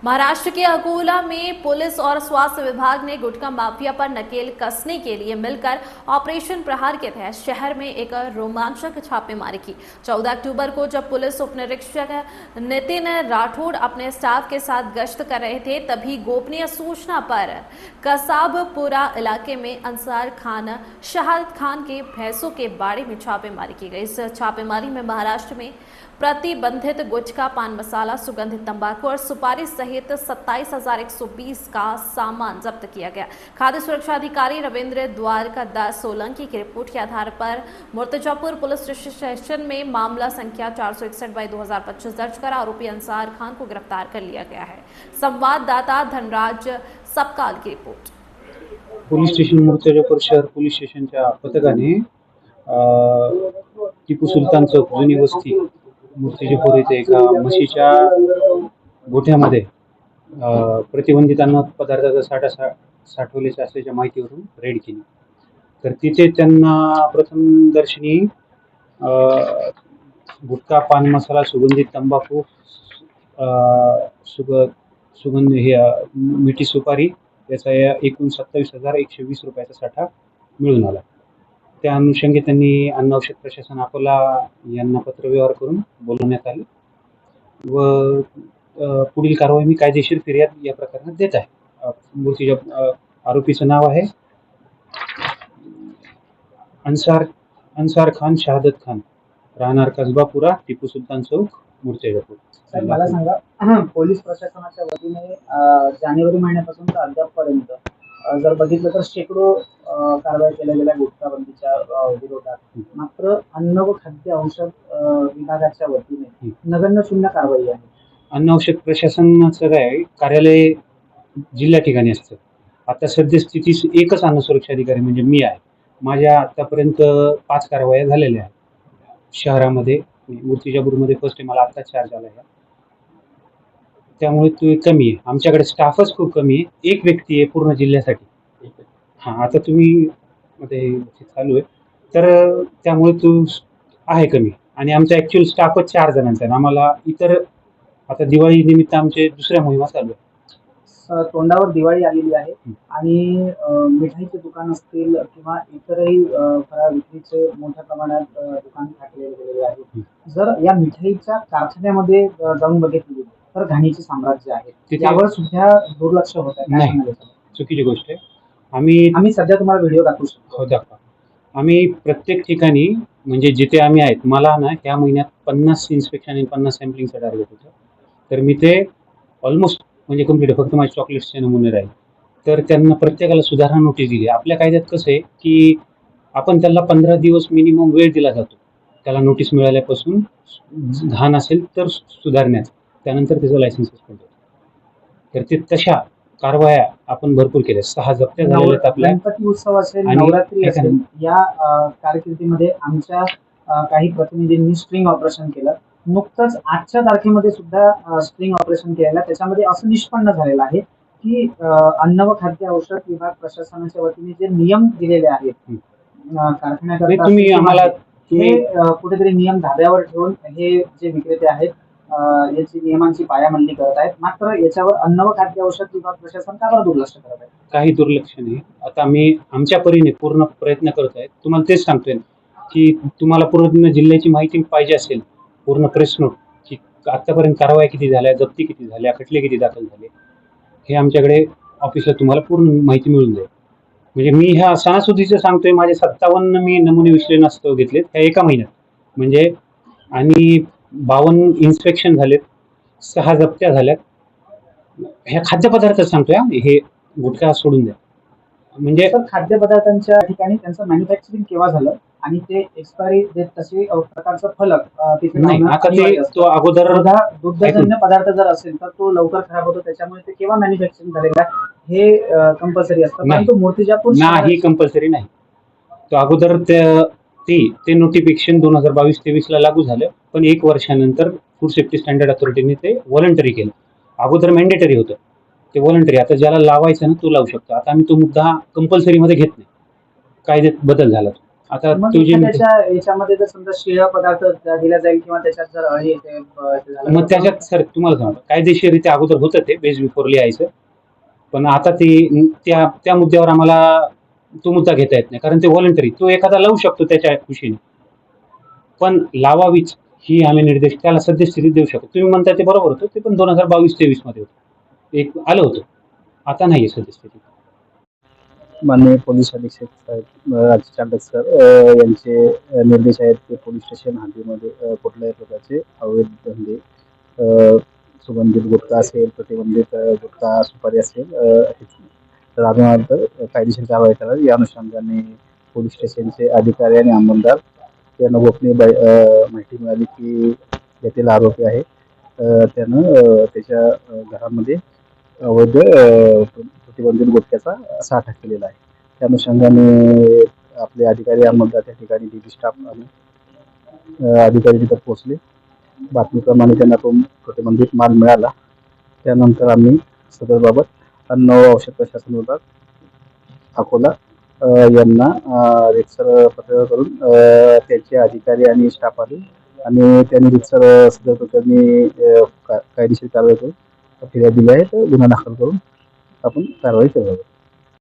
महाराष्ट्र के अकोला में पुलिस और स्वास्थ्य विभाग ने गुटखा माफिया पर नकेल कसने के लिए मिलकर ऑपरेशन प्रहार के तहत शहर में एक रोमांचक छापेमारी की। 14 अक्टूबर को जब पुलिस उप निरीक्षक नितिन राठौड़ अपने स्टाफ के साथ गश्त कर रहे थे, तभी गोपनीय सूचना पर कसाबपुरा इलाके में अंसार खान शहादत खान के भैंसों के बाड़े में छापेमारी की गई। इस छापेमारी में महाराष्ट्र में प्रतिबंधित गुटखा, पान मसाला, सुगंधित तंबाकू और सुपारी सहित 27,120 का सामान जब्त किया गया। खाद्य सुरक्षा अधिकारी रविंद्र द्वारकादास सोलंकी की रिपोर्ट के आधार पर मुर्तजापुर पुलिस स्टेशन में मामला संख्या 461/2025 दर्ज कर आरोपी अंसार खान को गिरफ्तार कर लिया गया है। संवाददाता धनराज सबकाल की रिपोर्ट। पोलीस स्टेशन मुर्तजापूर शहर पोलीस स्टेशनच्या पथकाने टिपू सुलतान चौक जुनी वस्ती मुर्तिजापूर येथे एका म्हशीच्या गोठ्यामध्ये प्रतिबंधित अन्न पदार्थाचा साठा साठवल्याच्या असल्याच्या माहितीवरून रेड केली। तर तिथे त्यांना प्रथम दर्शनी गुटखा, पान मसाला, सुगंधित तंबाखू, सुगंध हे मिठी सुपारी याचा एकूण 27,120 रुपयाचा साठा मिळून आला। त्या अनुषंगी त्यांनी अन्न औषध प्रशासन अकोला यांना पत्रव्यवहार करून बोलवण्यात आले व पुढील कारवाई मी कायदेशीर फिर्याद या प्रकरणात देत आहे। मूर्तीच्या आरोपीचं नाव आहे अंसार खान शहादत खान, राहणार कसबापुरा, टिपू सुलतान चौक, मुर्तिजापूर। मला सांगा, पोलीस प्रशासनाच्या वतीने जानेवारी महिन्यापासून तर अद्यापपर्यंत जर बघितलं तर शेकडो कारवाई केल्या गेल्या गुटखा बंदीच्या विरोधात, मात्र अन्न व खाद्य औषध विभागाच्या वतीने नगण्य शून्य कारवाई आहे। अन्न औषध प्रशासनाचं काय कार्यालय जिल्ह्या ठिकाणी असतं। आता सद्यस्थितीस एकच अन्न सुरक्षा अधिकारी म्हणजे मी आहे। माझ्या आतापर्यंत 5 कारवाया झालेल्या आहेत शहरामध्ये। मुर्तिजापूरमध्ये फर्स्ट टाइम मला आता चार्ज आला आहे, त्यामुळे तो कमी आहे। आमच्याकडे स्टाफच खूप कमी आहे, एक व्यक्ती आहे पूर्ण जिल्ह्यासाठी। आता तुम्ही चालू आहे तर त्यामुळे तो आहे कमी आणि आमचा ऍक्च्युअल स्टाफच 4 जणांचा आहे। आम्हाला इतर आता दिवाळी निमित्त आमचे दुसऱ्या मोहिमा चालू आहे। तोंडावर दिवाळी आलेली आहे आणि मिठाईचे दुकान असतील किंवा इतरही फराळ विक्रीचे मोठ्या प्रमाणात दुकान टाकलेले गेलेले आहेत। जर या मिठाईच्या कारखान्यामध्ये जाऊन बघितले तर घाणीचे साम्राज्य आहे, त्यावर सुद्धा दुर्लक्ष होत आहे। नाही, चुकीची गोष्ट आहे। आम्ही सध्या तुम्हाला व्हिडिओ दाखवू शकतो। दाखवा। आम्ही प्रत्येक ठिकाणी म्हणजे जिथे आम्ही आहेत, मला ना या महिन्यात 50 इन्स्पेक्शन आणि 50 सॅम्पलिंगचं टार्गेट होतं, तर मी ते ऑलमोस्ट म्हणजे कंप्लीट, फक्त माझे चॉकलेट्सचे नमुने राहील। तर त्यांना प्रत्येकाला सुधारणा नोटीस दिली। आपल्या कायद्यात कसं आहे की आपण त्याला 15 दिवस मिनिमम वेळ दिला जातो, त्याला नोटीस मिळाल्यापासून घाण असेल तर सुधारण्यात, त्यानंतर त्याचं लायसन्स सस्पेंड होतं। तर ते तशा कारवाया आपण भरपूर केल्या। 6 जप्त्या झालेल्या आहेत आपल्या। गणपती उत्सव असेल, नवरात्री असेल, या कारकिर्दीमध्ये आमच्या काही प्रतिनिधींनी स्ट्रिंग ऑपरेशन केलं। नुकतंच आजच्या तारखेमध्ये सुद्धा स्ट्रिंग ऑपरेशन केलेलं, त्याच्यामध्ये असं निष्पन्न झालेलं आहे की अन्न व खाद्य औषध विभाग प्रशासनाच्या वतीने जे नियम दिलेले आहेत कारखान्याकरता, तुम्ही आम्हाला कुठेतरी नियम धाब्यावर ठेवून हे जे विक्रेते आहेत याची नियमांची पायामल्ली करत आहेत, मात्र याच्यावर अन्न व खाद्य औषध विभाग प्रशासन का बरं दुर्लक्ष करत आहे? काही दुर्लक्ष नाही। आता आम्ही आमच्या परीने पूर्ण प्रयत्न करत आहेत। तुम्हाला तेच सांगतोय की तुम्हाला पूर्ण जिल्ह्याची माहिती पाहिजे असेल, पूर्ण प्रेस नोट की आतापर्यंत कारवाया किती झाल्या, जप्ती किती झाल्या, खटले किती दाखल झाले, हे आमच्याकडे ऑफिसला तुम्हाला पूर्ण माहिती मिळून जाईल। म्हणजे मी ह्या सणासुदीचं सांगतोय, माझे 57 मी नमुने विश्लेषणास्तव घेतलेत ह्या एका महिन्यात, म्हणजे आणि 52 इन्स्पेक्शन झालेत, 6 जप्त्या झाल्यात। ह्या खाद्यपदार्थ सांगतोय, हे गुटखा सोडून द्या। म्हणजे खाद्यपदार्थांच्या ठिकाणी त्यांचं मॅन्युफॅक्चरिंग केव्हा झालं आणि ते एक्सपायरी डेट तसे प्रकारचा फलक तिथे नाही, आता ते तो अगोदर दुग्धजन्य पदार्थ जर असेल तर तो लवकर खराब होतो, त्याच्यामुळे ते केव्हा मॅन्युफॅक्चरिंग झालेलं आहे हे कंपल्सरी असतं, परंतु मूर्तिजापूर नाही कंपल्सरी नाही। तो अगोदर ते नोटिफिकेशन 2022-23 ला लागू झालं, पण 1 वर्षानंतर फूड सेफ्टी स्टँडर्ड अथॉरिटीने ते व्हॉलंटरी केलं। अगोदर मॅन्डेटरी होतं, ते व्हॉलंटरी। आता ज्याला लावायचं ना तो लावू शकतो। आता आम्ही तो मुद्दा कंपल्सरी मध्ये घेत नाही, कायद्यात बदल झाला तो। आता मग तू जे एखाद्याच्या याच्यामध्ये जर समजा शिळा पदार्थ दिला जाईल किंवा त्याच्यात जर अळी येते ते झालं मग तर त्याच्यात सर तुम्हाला सांगतो कायदेशीररित्या अगोदर होतं ते बेस बिफोर लिहायचं, पण आता ते त्या मुद्द्यावर आम्हाला तो मुद्दा घेता येत नाही, कारण ते व्हॉलंटरी तो एखादा लावू शकतो त्याच्या खुशीने, पण लावावीच ही आम्ही निर्देश त्याला सद्यस्थितीत देऊ शकतो. तुम्ही म्हणता ते बरोबर होतं, ते पण 2022-23 मध्ये होतं, एक आलं होतं, आता नाहीये सद्यस्थितीत. माननीय पोलीस अधीक्षक साहेब चांडक सर यांचे निर्देश आहेत की पोलीस स्टेशन हद्दीमध्ये कुठल्याही प्रकारचे अवैध धंदे, सुगंधित गुटखा असेल, प्रतिबंधित गुटखा सुपारी असेल, तर आढळल्यानंतर कायदेशीर कारवाई करावी. या अनुषंगाने पोलीस स्टेशनचे अधिकारी आणि अंमलदार यांना गोपनीय माहिती मिळाली की येथील आरोपी आहे त्यानं त्याच्या घरामध्ये अवैध प्रतिबंधित गुटख्याचा साठा केलेला आहे. त्या अनुषंगाने आपले अधिकारी अंमलदार त्या ठिकाणी डीबी स्टाफ आणि अधिकारी तिथं पोहोचले. बातमीप्रमाणे त्यांना तो प्रतिबंधित माल मिळाला. त्यानंतर आम्ही सदरबाबत अन्न व औषध प्रशासन विभाग अकोला यांना रितसर पत्र करून त्यांचे अधिकारी आणि स्टाफ आले आणि त्यांनी रितसर सदर प्रकरणी कायदेशीर कारवाई करून फिर्याद दिली आहे, तर गुन्हा दाखल करून आपण कारवाई करत आहोत.